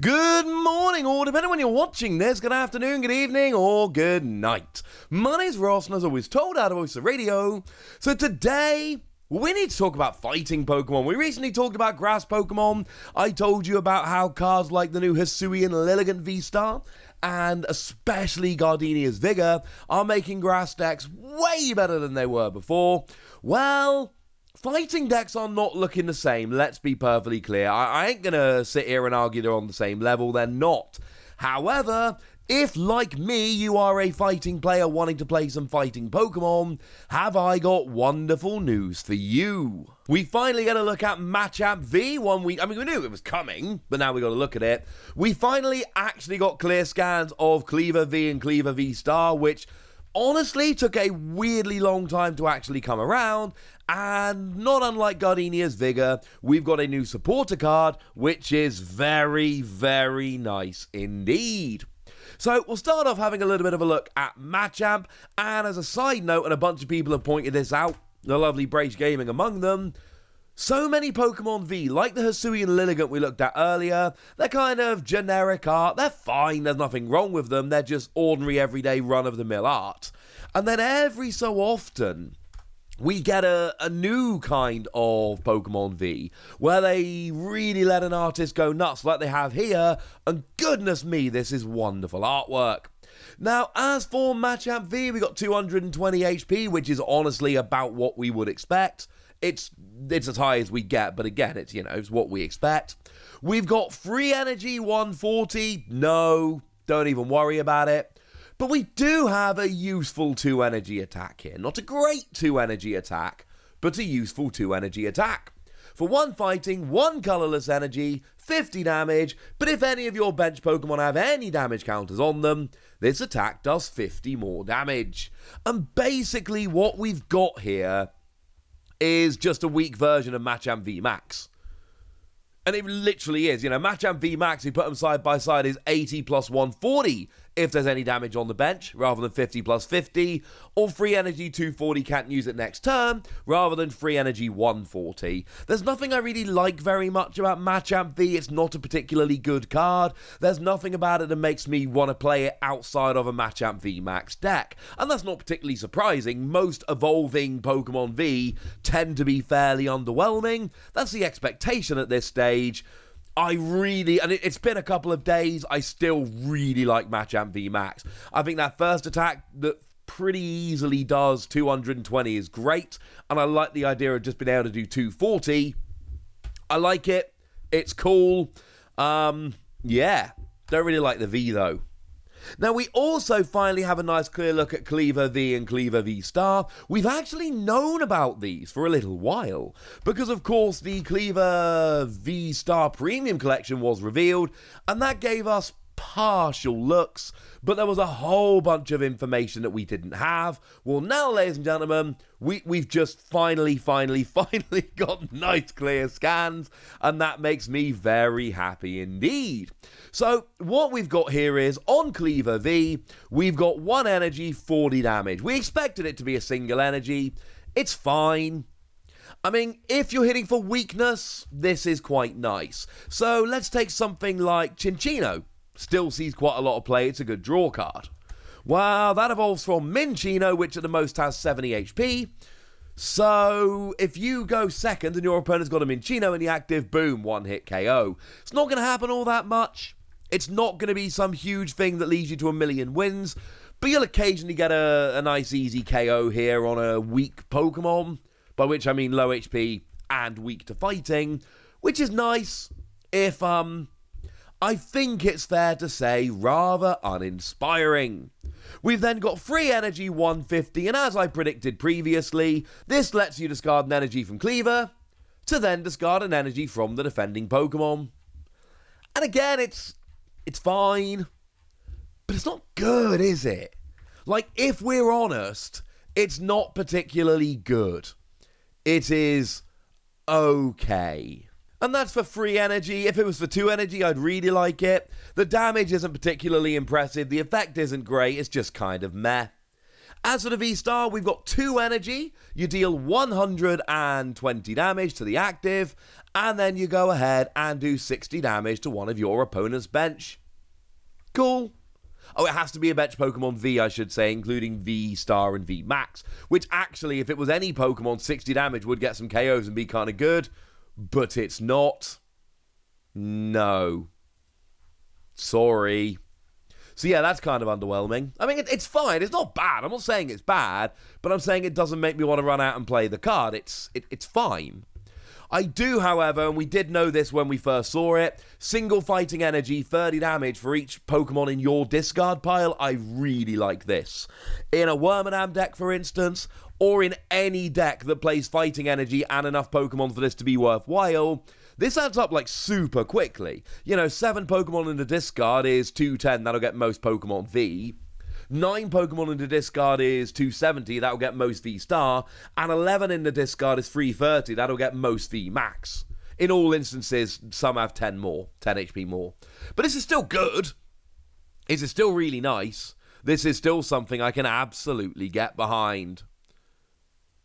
Good morning, or depending on when you're watching this, good afternoon, good evening, or good night. My name's Ross, and as always told out of Voice of Radio. So today, we need to talk about fighting Pokemon. We recently talked about grass Pokemon. I told you about how cards like the new Hisuian Lilligant VSTAR, and especially Gardenia's Vigor, are making grass decks way better than they were before. Well, fighting decks are not looking the same, let's be perfectly clear. I ain't gonna sit here and argue they're on the same level, they're not. However, if, like me, you are a fighting player wanting to play some fighting Pokemon, have I got wonderful news for you. We finally get a look at Machamp V. We knew it was coming, but now we got to look at it. We finally actually got clear scans of Kleavor V and Kleavor VSTAR, which honestly took a weirdly long time to actually come around, and not unlike Gardenia's Vigor, we've got a new supporter card, which is very, very nice indeed. So we'll start off having a little bit of a look at Machamp, and as a side note, and a bunch of people have pointed this out, the lovely Brace Gaming among them, so many Pokemon V, like the Hisuian Lilligant we looked at earlier, they're kind of generic art, they're fine, there's nothing wrong with them, they're just ordinary everyday run-of-the-mill art. And then every so often, we get a new kind of Pokemon V, where they really let an artist go nuts like they have here, and goodness me, this is wonderful artwork. Now, as for Machamp V, we got 220 HP, which is honestly about what we would expect. It's as high as we get, but again, it's what we expect. We've got free energy 140. No, don't even worry about it. But we do have a useful 2 energy attack here. Not a great 2 energy attack, but a useful 2 energy attack. For 1 fighting, 1 colorless energy, 50 damage, but if any of your bench Pokemon have any damage counters on them, this attack does 50 more damage. And basically what we've got here is just a weak version of Machamp V Max. And it literally is. Machamp V Max, we put them side by side, is 80 plus 140 if there's any damage on the bench, rather than 50 plus 50, or free energy 240, can't use it next turn, rather than free energy 140. There's nothing I really like very much about Machamp V. It's not a particularly good card. There's nothing about it that makes me want to play it outside of a Machamp V Max deck. And that's not particularly surprising. Most evolving Pokemon V tend to be fairly underwhelming. That's the expectation at this stage. It's been a couple of days, I still really like Machamp V Max. I think that first attack that pretty easily does 220 is great, and I like the idea of just being able to do 240. I like it, it's cool. Don't really like the V though. Now, we also finally have a nice clear look at Kleavor V and Kleavor VSTAR. We've actually known about these for a little while, because of course the Kleavor VSTAR Premium Collection was revealed, and that gave us partial looks, but there was a whole bunch of information that we didn't have. Well, now, ladies and gentlemen, we've just finally got nice clear scans, and that makes me very happy indeed. So what we've got here is, on Kleavor V, we've got 1 energy, 40 damage. We expected it to be a single energy. It's fine. I mean, if you're hitting for weakness, this is quite nice. So let's take something like Cinccino. Still sees quite a lot of play, it's a good draw card. Well, that evolves from Minccino, which at the most has 70 HP. So, if you go second and your opponent's got a Minccino in the active, boom, 1-hit KO. It's not going to happen all that much. It's not going to be some huge thing that leads you to 1,000,000 wins, but you'll occasionally get a nice easy KO here on a weak Pokemon, by which I mean low HP and weak to fighting, which is nice if, I think it's fair to say, rather uninspiring. We've then got free energy 150, and as I predicted previously, this lets you discard an energy from Kleavor, to then discard an energy from the defending Pokemon. And again, it's fine, but it's not good, is it? Like, if we're honest, it's not particularly good. It is okay. And that's for free energy. If it was for 2 energy, I'd really like it. The damage isn't particularly impressive. The effect isn't great. It's just kind of meh. As for the V-Star, we've got 2 energy. You deal 120 damage to the active. and then you go ahead and do 60 damage to one of your opponent's bench. Cool. Oh, it has to be a bench Pokemon V, I should say, including VSTAR and VMAX, which actually, if it was any Pokemon, 60 damage would get some KOs and be kind of good, but it's not. No. Sorry. So yeah, that's kind of underwhelming. I mean, it's fine. It's not bad. I'm not saying it's bad, but I'm saying it doesn't make me want to run out and play the card. It's fine. I do, however, and we did know this when we first saw it, single fighting energy, 30 damage for each Pokemon in your discard pile. I really like this. In a Wormadam deck, for instance, or in any deck that plays fighting energy and enough Pokemon for this to be worthwhile, this adds up like super quickly. 7 Pokemon in the discard is 210, that'll get most Pokemon V. 9 Pokemon in the discard is 270, that'll get most V-Star, and 11 in the discard is 330, that'll get most V-Max. In all instances, some have 10 HP more. But this is still good. This is still really nice. This is still something I can absolutely get behind.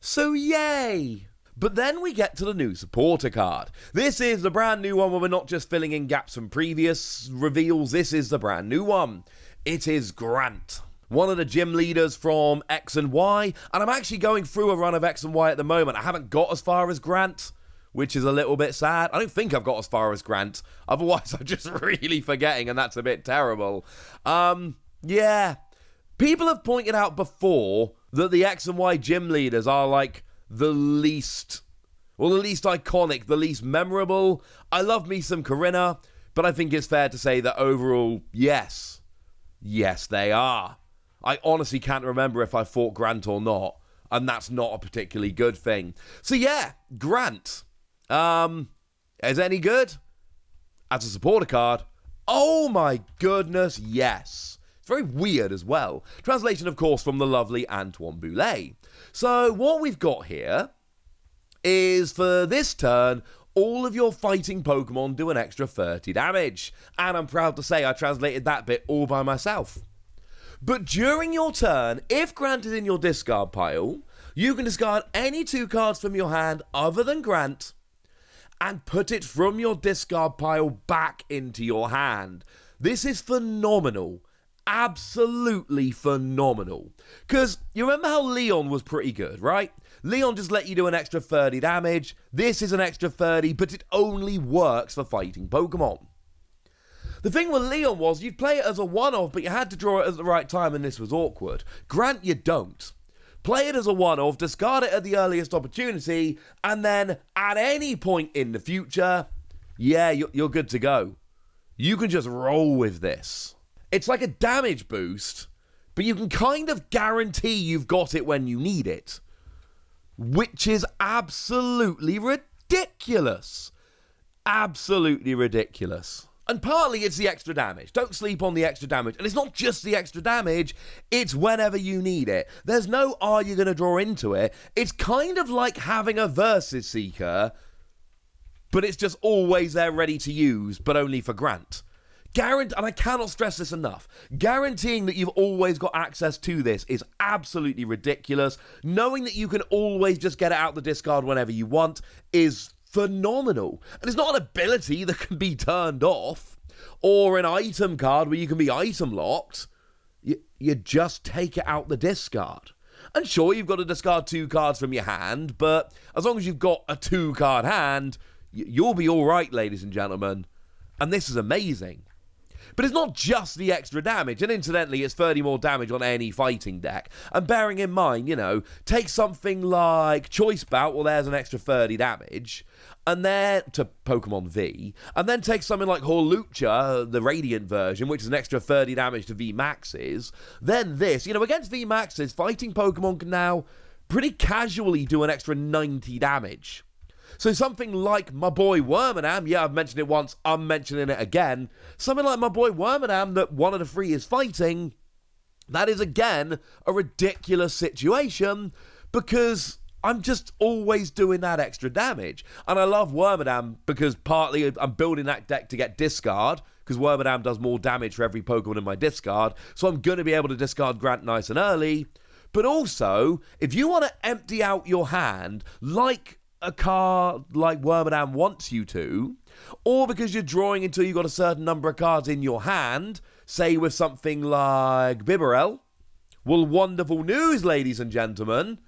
So yay! But then we get to the new supporter card. This is the brand new one where we're not just filling in gaps from previous reveals, this is the brand new one. It is Grant, one of the gym leaders from X and Y, and I'm actually going through a run of X and Y at the moment. I haven't got as far as Grant, which is a little bit sad. I don't think I've got as far as Grant, otherwise I'm just really forgetting, and that's a bit terrible. Yeah. People have pointed out before that the X and Y gym leaders are like the least iconic, the least memorable. I love me some Corinna, but I think it's fair to say that overall, yes, they are. I honestly can't remember if I fought Grant or not, and that's not a particularly good thing. So yeah, Grant. Is any good? As a supporter card? Oh my goodness, yes. It's very weird as well. Translation, of course, from the lovely Antoine Boulet. So what we've got here is, for this turn, all of your fighting Pokemon do an extra 30 damage. And I'm proud to say I translated that bit all by myself. But during your turn, if Grant is in your discard pile, you can discard any 2 cards from your hand other than Grant and put it from your discard pile back into your hand. This is phenomenal. Absolutely phenomenal. Because you remember how Leon was pretty good, right? Leon just let you do an extra 30 damage. This is an extra 30, but it only works for fighting Pokemon. The thing with Leon was you'd play it as a one-off, but you had to draw it at the right time, and this was awkward. Grant, you don't. Play it as a one-off, discard it at the earliest opportunity, and then at any point in the future, yeah, you're good to go. You can just roll with this. It's like a damage boost, but you can kind of guarantee you've got it when you need it, which is absolutely ridiculous. Absolutely ridiculous. And partly it's the extra damage. Don't sleep on the extra damage. And it's not just the extra damage, it's whenever you need it. There's no are you going to draw into it. It's kind of like having a Versus Seeker, but it's just always there ready to use, but only for Grant. And I cannot stress this enough, guaranteeing that you've always got access to this is absolutely ridiculous. Knowing that you can always just get it out the discard whenever you want is phenomenal. And it's not an ability that can be turned off, or an item card where you can be item locked. You just take it out the discard. And sure, you've got to discard 2 cards from your hand, but as long as you've got a 2-card hand, you'll be all right, ladies and gentlemen. And this is amazing. But it's not just the extra damage, and incidentally, it's 30 more damage on any fighting deck. And bearing in mind, take something like Choice Bout, well, there's an extra 30 damage, and then to Pokemon V, and then take something like Hawlucha, the Radiant version, which is an extra 30 damage to V-Maxes. Then this, against V-Maxes, fighting Pokemon can now pretty casually do an extra 90 damage. So something like my boy Wormadam, yeah, I've mentioned it once, I'm mentioning it again. Something like my boy Wormadam that one of the 3 is fighting, that is again a ridiculous situation because I'm just always doing that extra damage. And I love Wormadam because partly I'm building that deck to get discard, because Wormadam does more damage for every Pokemon in my discard, so I'm going to be able to discard Grant nice and early. But also, if you want to empty out your hand like a card like Wormadam wants you to, or because you're drawing until you've got a certain number of cards in your hand, say with something like Bibarel. Well, wonderful news, ladies and gentlemen.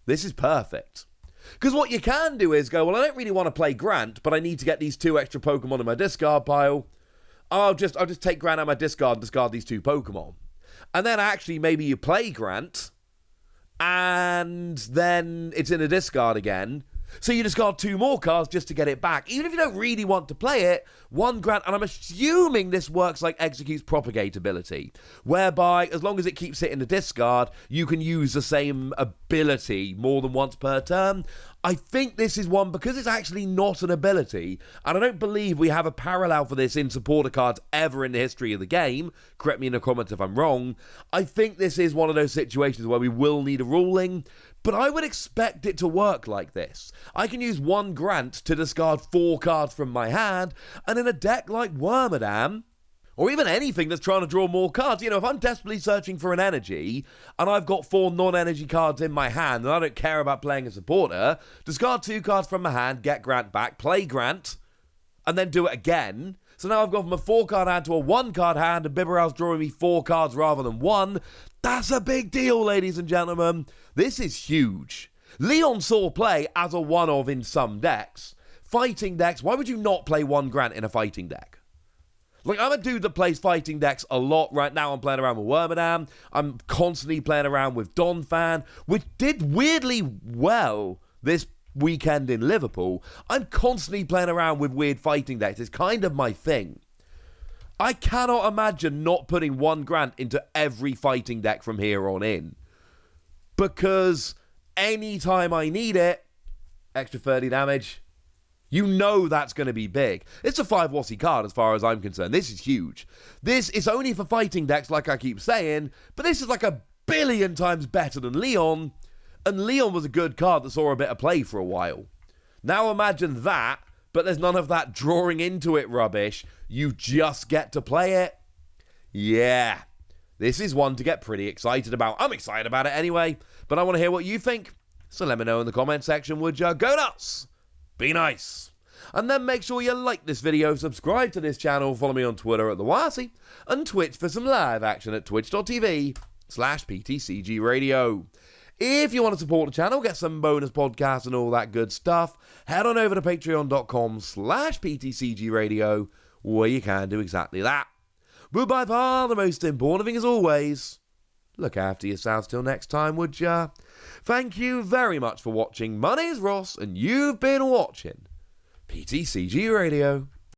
This is perfect. Because what you can do is go, well, I don't really want to play Grant, but I need to get these 2 extra Pokemon in my discard pile. I'll just take Grant out of my discard and discard these 2 Pokemon. And then actually maybe you play Grant, and then it's in a discard again. So you discard 2 more cards just to get it back. Even if you don't really want to play it, 1 Grant, and I'm assuming this works like Execute's Propagate ability, whereby as long as it keeps it in the discard, you can use the same ability more than once per turn. I think this is one, because it's actually not an ability, and I don't believe we have a parallel for this in supporter cards ever in the history of the game. Correct me in the comments if I'm wrong. I think this is one of those situations where we will need a ruling, but I would expect it to work like this. I can use 1 Grant to discard 4 cards from my hand, and in a deck like Wormadam, or even anything that's trying to draw more cards, if I'm desperately searching for an energy, and I've got 4 non-energy cards in my hand, and I don't care about playing a supporter, discard 2 cards from my hand, get Grant back, play Grant, and then do it again. So now I've gone from a 4-card hand to a 1-card hand, and Bibarel's drawing me 4 cards rather than 1. That's a big deal, ladies and gentlemen. This is huge. Leon saw play as a one-of in some decks. Fighting decks, why would you not play 1 Grant in a fighting deck? Like, I'm a dude that plays fighting decks a lot. Right now I'm playing around with Wormadam. I'm constantly playing around with Donphan, which did weirdly well this weekend in Liverpool. I'm constantly playing around with weird fighting decks. It's kind of my thing. I cannot imagine not putting 1 Grant into every fighting deck from here on in. Because anytime I need it, extra 30 damage, you know that's going to be big. It's a 5 Wossie card as far as I'm concerned. This is huge. This is only for fighting decks, like I keep saying, but this is like a billion times better than Leon. And Leon was a good card that saw a bit of play for a while. Now imagine that, but there's none of that drawing into it rubbish. You just get to play it. Yeah, this is one to get pretty excited about. I'm excited about it anyway, but I want to hear what you think. So let me know in the comment section, would you? Go nuts! Be nice. And then make sure you like this video, subscribe to this channel, follow me on Twitter at TheWasi, and Twitch for some live action at twitch.tv/PTCG Radio. If you want to support the channel, get some bonus podcasts and all that good stuff, head on over to patreon.com/PTCG Radio, where you can do exactly that. But by far the most important thing, as always, look after yourselves till next time, would ya? Thank you very much for watching. My name's Ross, and you've been watching PTCG Radio.